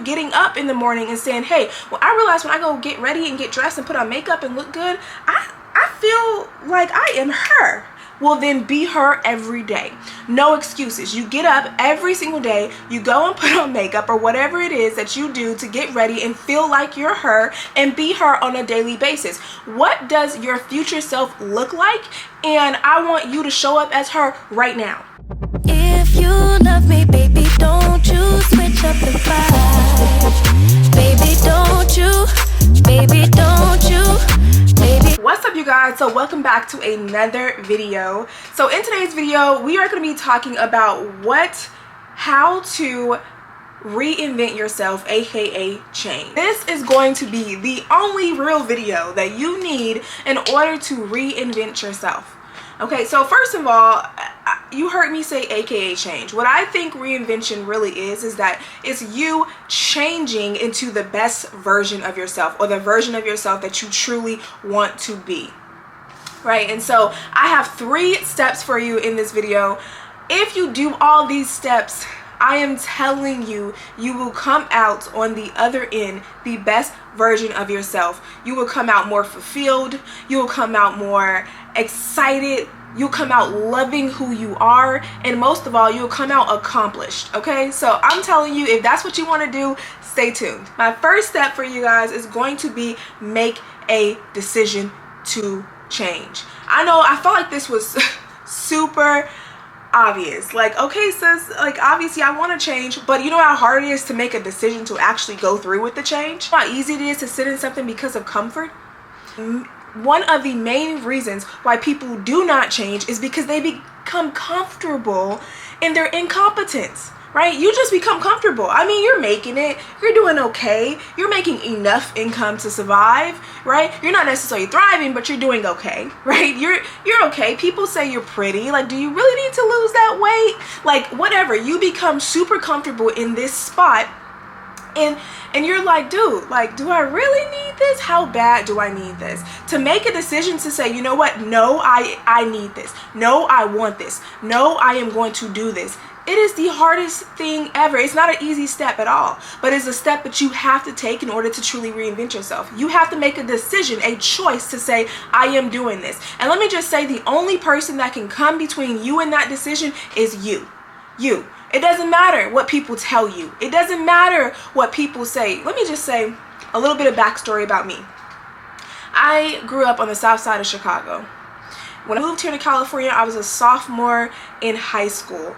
getting up in the morning and saying, hey, well, I realize when I go get ready and get dressed and put on makeup and look good, I feel like I am her. Well, then be her every day. No excuses. You get up every single day, you go and put on makeup or whatever it is that you do to get ready and feel like you're her, and be her on a daily basis. What does your future self look like? And I want you to show up as her right now. If you love me, baby, don't you switch up the vibe. Baby, don't you, baby, don't you, baby. What's up, you guys? So welcome back to another video. So in today's video, we are going to be talking about how to reinvent yourself, aka change. This is going to be the only real video that you need in order to reinvent yourself. Okay, so first of all, you heard me say aka change. What I think reinvention really is that it's you changing into the best version of yourself, or the version of yourself that you truly want to be. Right? And so I have 3 steps for you in this video. If you do all these steps, I am telling you, you will come out on the other end the best version of yourself. You will come out more fulfilled. You will come out more excited. You'll come out loving who you are. And most of all, you'll come out accomplished. Okay? So I'm telling you, if that's what you want to do, stay tuned. My first step for you guys is going to be make a decision to change. I know, I felt like this was super obvious. Like, okay, sis, like obviously I want to change, but you know how hard it is to make a decision to actually go through with the change? How easy it is to sit in something because of comfort? One of the main reasons why people do not change is because they become comfortable in their incompetence. Right? You just become comfortable. I mean, you're making it. You're doing okay. You're making enough income to survive, right? You're not necessarily thriving, but you're doing okay, right? You're okay. People say you're pretty. Like, do you really need to lose that weight? Like, whatever. You become super comfortable in this spot, and you're like, dude, like, do I really need this? How bad do I need this? To make a decision to say, you know what? No, I need this. No, I want this. No, I am going to do this. It is the hardest thing ever. It's not an easy step at all, but it's a step that you have to take in order to truly reinvent yourself. You have to make a decision, a choice to say, I am doing this. And let me just say, the only person that can come between you and that decision is you. You. It doesn't matter what people tell you. It doesn't matter what people say. Let me just say a little bit of backstory about me. I grew up on the south side of Chicago. When I moved here to California, I was a sophomore in high school.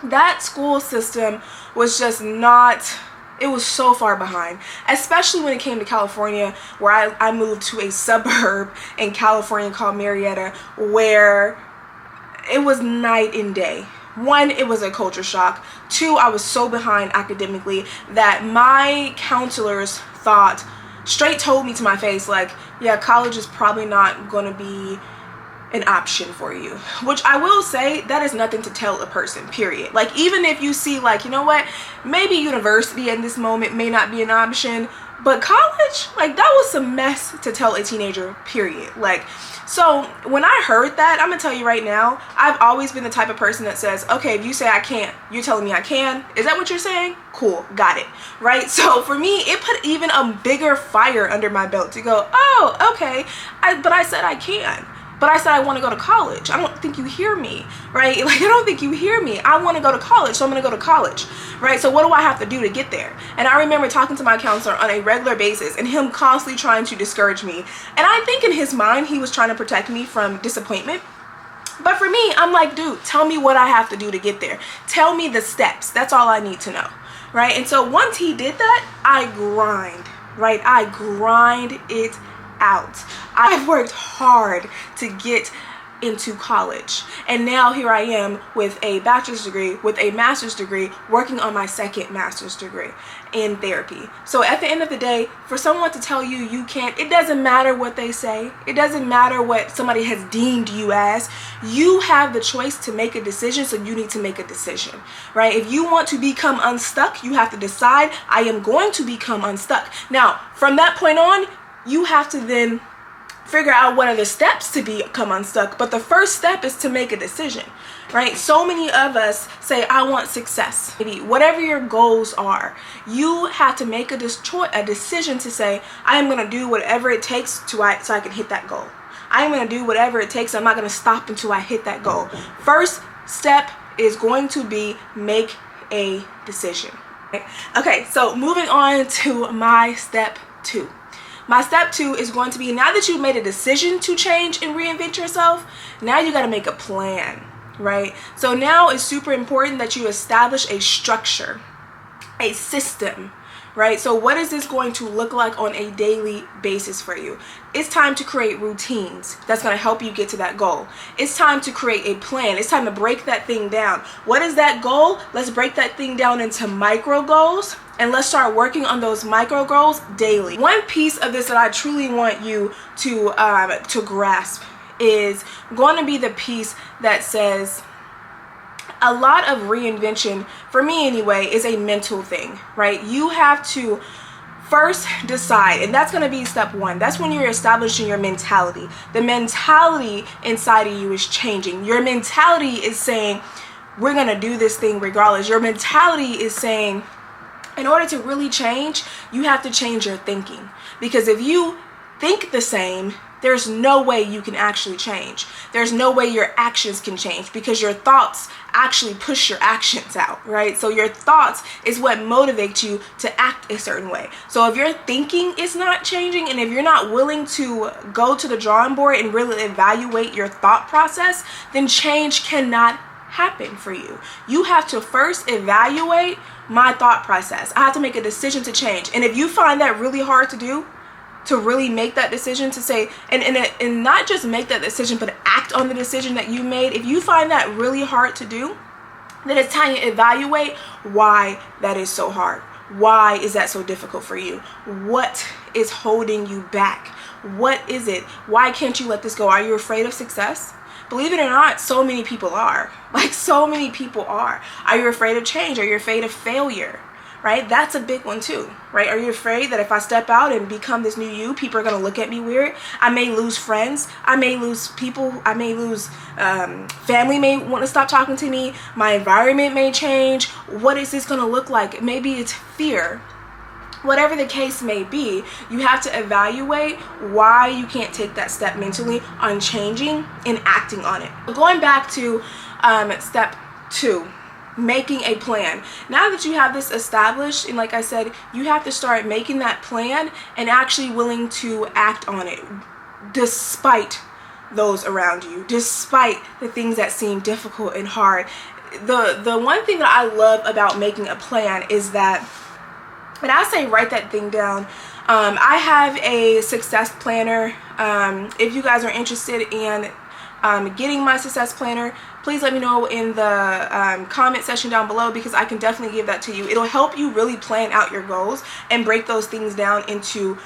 That school system was just not, it was so far behind, especially when it came to California, where I moved to a suburb in California called Marietta, where it was night and day. 1, it was a culture shock. 2, I was so behind academically that my counselors straight told me to my face, like, yeah, college is probably not going to be an option for you. Which I will say, that is nothing to tell a person, period. Like, even if you see, like, you know what, maybe university in this moment may not be an option, but college, like, that was some mess to tell a teenager, period. Like, so when I heard that, I'm gonna tell you right now, I've always been the type of person that says, okay, if you say I can't, you're telling me I can. Is that what you're saying? Cool, got it. Right? So for me, it put even a bigger fire under my belt to go, oh, okay, but I said I can. But I said I want to go to college. I don't think you hear me, right? Like, I don't think you hear me. I want to go to college, so I'm going to go to college, right? So what do I have to do to get there? And I remember talking to my counselor on a regular basis and him constantly trying to discourage me. And I think in his mind, he was trying to protect me from disappointment. But for me, I'm like, dude, tell me what I have to do to get there. Tell me the steps. That's all I need to know, right? And so once he did that, I grind, right? I grind it out. I've worked hard to get into college, and now here I am with a bachelor's degree, with a master's degree, working on my 2nd master's degree in therapy. So at the end of the day, for someone to tell you you can't, it doesn't matter what they say. It doesn't matter what somebody has deemed you as. You have the choice to make a decision, so you need to make a decision, right? If you want to become unstuck, you have to decide, I am going to become unstuck. Now, from that point on, you have to then figure out what are the steps to become unstuck. But the first step is to make a decision, right? So many of us say, I want success. Maybe whatever your goals are, you have to make a decision to say, I am going to do whatever it takes so I can hit that goal. I am going to do whatever it takes. I'm not going to stop until I hit that goal. First step is going to be make a decision. Okay, so moving on to my step 2. My step 2 is going to be, now that you've made a decision to change and reinvent yourself, now you got to make a plan, right? So now it's super important that you establish a structure, a system, right? So what is this going to look like on a daily basis for you? It's time to create routines that's going to help you get to that goal. It's time to create a plan. It's time to break that thing down. What is that goal? Let's break that thing down into micro goals, and let's start working on those micro goals daily. One piece of this that I truly want you to grasp is going to be the piece that says, a lot of reinvention, for me anyway, is a mental thing, right? You have to first decide, and that's going to be step 1. That's when you're establishing your mentality. The mentality inside of you is changing. Your mentality is saying, we're going to do this thing regardless. Your mentality is saying, in order to really change, you have to change your thinking. Because if you think the same, there's no way you can actually change. There's no way your actions can change, because your thoughts actually push your actions out, right? So your thoughts is what motivates you to act a certain way. So if your thinking is not changing, and if you're not willing to go to the drawing board and really evaluate your thought process, then change cannot happen for you. You have to first evaluate my thought process. I have to make a decision to change. And if you find that really hard to do, to really make that decision, to say, and not just make that decision, but act on the decision that you made, if you find that really hard to do, then it's time to evaluate why that is so hard. Why is that so difficult for you? What is holding you back? What is it? Why can't you let this go? Are you afraid of success? Believe it or not, so many people are. Like, so many people are. Are you afraid of change? Are you afraid of failure? Right? That's a big one too, right? Are you afraid that if I step out and become this new you, people are going to look at me weird? I may lose friends. I may lose people. I may lose family may want to stop talking to me. My environment may change. What is this going to look like? Maybe it's fear. Whatever the case may be, you have to evaluate why you can't take that step mentally on changing and acting on it. Going back to step 2. Making a plan. Now that you have this established, and like I said, you have to start making that plan and actually willing to act on it despite those around you, despite the things that seem difficult and hard. The one thing that I love about making a plan is that, and I say write that thing down. I have a success planner. If you guys are interested in getting my success planner, please let me know in the comment section down below, because I can definitely give that to you. It'll help you really plan out your goals and break those things down into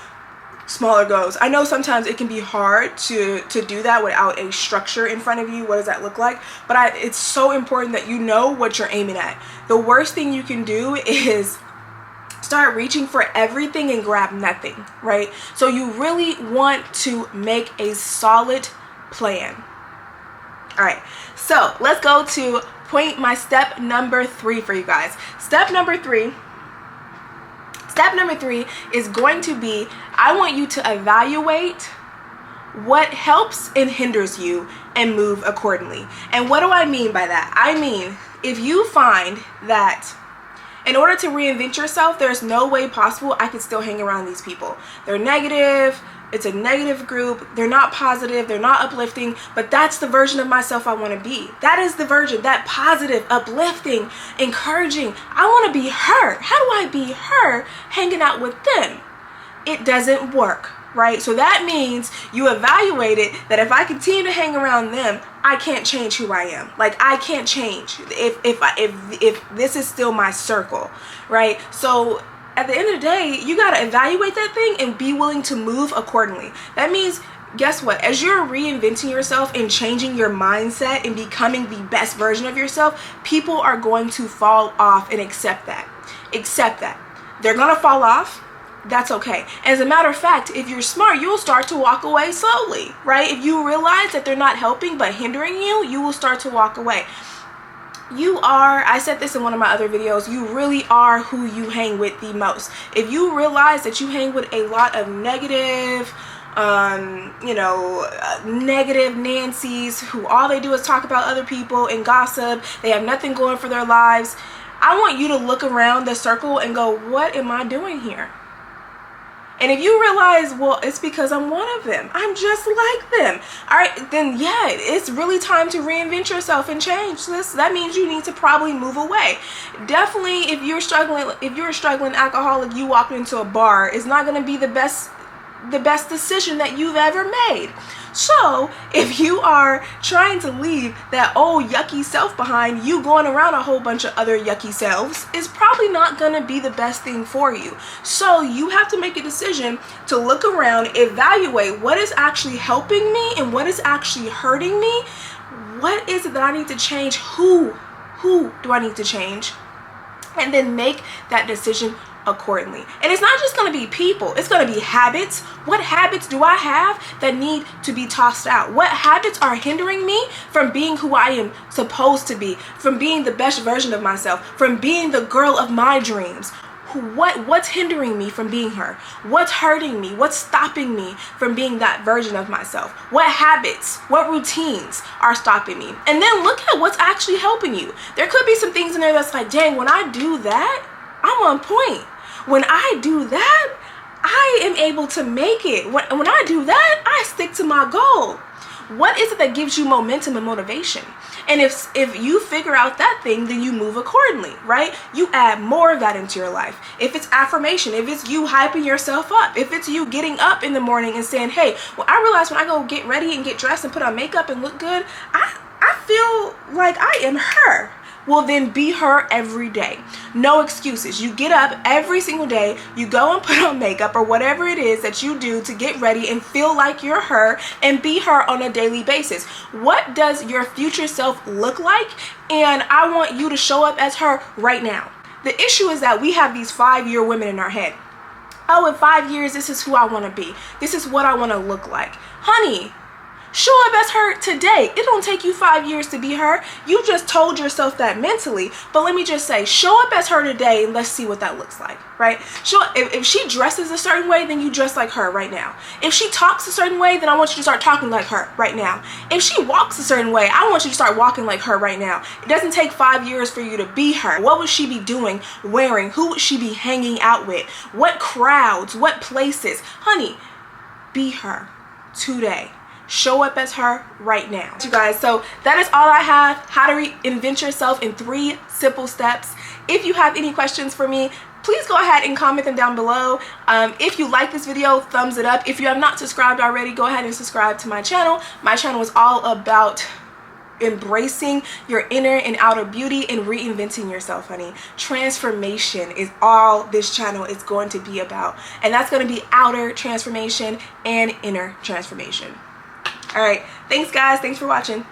smaller goals. I know sometimes it can be hard to do that without a structure in front of you. What does that look like? But it's so important that you know what you're aiming at. The worst thing you can do is start reaching for everything and grab nothing, right? So you really want to make a solid plan. All right, so let's go to my step number 3 for you guys. Step number three is going to be, I want you to evaluate what helps and hinders you and move accordingly. And what do I mean by that? I mean, if you find that in order to reinvent yourself, there's no way possible I could still hang around these people. They're negative. It's a negative group. They're not positive. They're not uplifting. But that's the version of myself I want to be. That is the version, that positive, uplifting, encouraging. I want to be her. How do I be her hanging out with them? It doesn't work, right? So that means you evaluate it, that if I continue to hang around them, I can't change who I am. Like, I can't change if this is still my circle, right? So at the end of the day, you got to evaluate that thing and be willing to move accordingly. That means, guess what? As you're reinventing yourself and changing your mindset and becoming the best version of yourself, people are going to fall off, and accept that. Accept that. They're going to fall off. that's okay. As a matter of fact, if you're smart, you'll start to walk away slowly, right? If you realize that they're not helping but hindering you, you will start to walk away. You are, I said this in one of my other videos, you really are who you hang with the most. If you realize that you hang with a lot of negative, negative Nancy's who all they do is talk about other people and gossip, they have nothing going for their lives, I want you to look around the circle and go, what am I doing here? And if you realize, well, it's because I'm one of them, I'm just like them, all right, then yeah, it's really time to reinvent yourself and change this. That means you need to probably move away. Definitely, if you're a struggling alcoholic, you walk into a bar, it's not going to be the best decision that you've ever made. So if you are trying to leave that old yucky self behind, you going around a whole bunch of other yucky selves is probably not going to be the best thing for you. So you have to make a decision to look around, evaluate what is actually helping me and what is actually hurting me. What is it that I need to change? Who do I need to change? And then make that decision accordingly. And it's not just going to be people, it's going to be habits. What habits do I have that need to be tossed out? What habits are hindering me from being who I am supposed to be, from being the best version of myself, from being the girl of my dreams? What's hindering me from being her? What's hurting me? What's stopping me from being that version of myself? What habits, what routines are stopping me? And then look at what's actually helping you. There could be some things in there that's like, dang, when I do that, I'm on point. When I do that, I am able to make it. When I do that, I stick to my goal. What is it that gives you momentum and motivation? And if you figure out that thing, then you move accordingly, right? You add more of that into your life. If it's affirmation, if it's you hyping yourself up, if it's you getting up in the morning and saying, hey, well, I realize when I go get ready and get dressed and put on makeup and look good, I feel like I am her. Well, then be her every day. No excuses. You get up every single day, you go and put on makeup or whatever it is that you do to get ready and feel like you're her and be her on a daily basis. What does your future self look like? And I want you to show up as her right now. The issue is that we have these 5-year women in our head. Oh, in 5 years, this is who I want to be. This is what I want to look like. Honey, show up as her today. It don't take you 5 years to be her. You just told yourself that mentally. But let me just say, show up as her today and let's see what that looks like, right? If she dresses a certain way, then you dress like her right now. If she talks a certain way, then I want you to start talking like her right now. If she walks a certain way, I want you to start walking like her right now. It doesn't take 5 years for you to be her. What would she be doing, wearing? Who would she be hanging out with? What crowds? What places? Honey, be her today. Show up as her right now. You guys, so that is all I have. How to reinvent yourself in 3 simple steps. If you have any questions for me, please go ahead and comment them down below. If you like this video, thumbs it up. If you have not subscribed already, go ahead and subscribe to my channel. My channel is all about embracing your inner and outer beauty and reinventing yourself, honey. Transformation is all this channel is going to be about. And that's going to be outer transformation and inner transformation. All right, thanks guys, thanks for watching.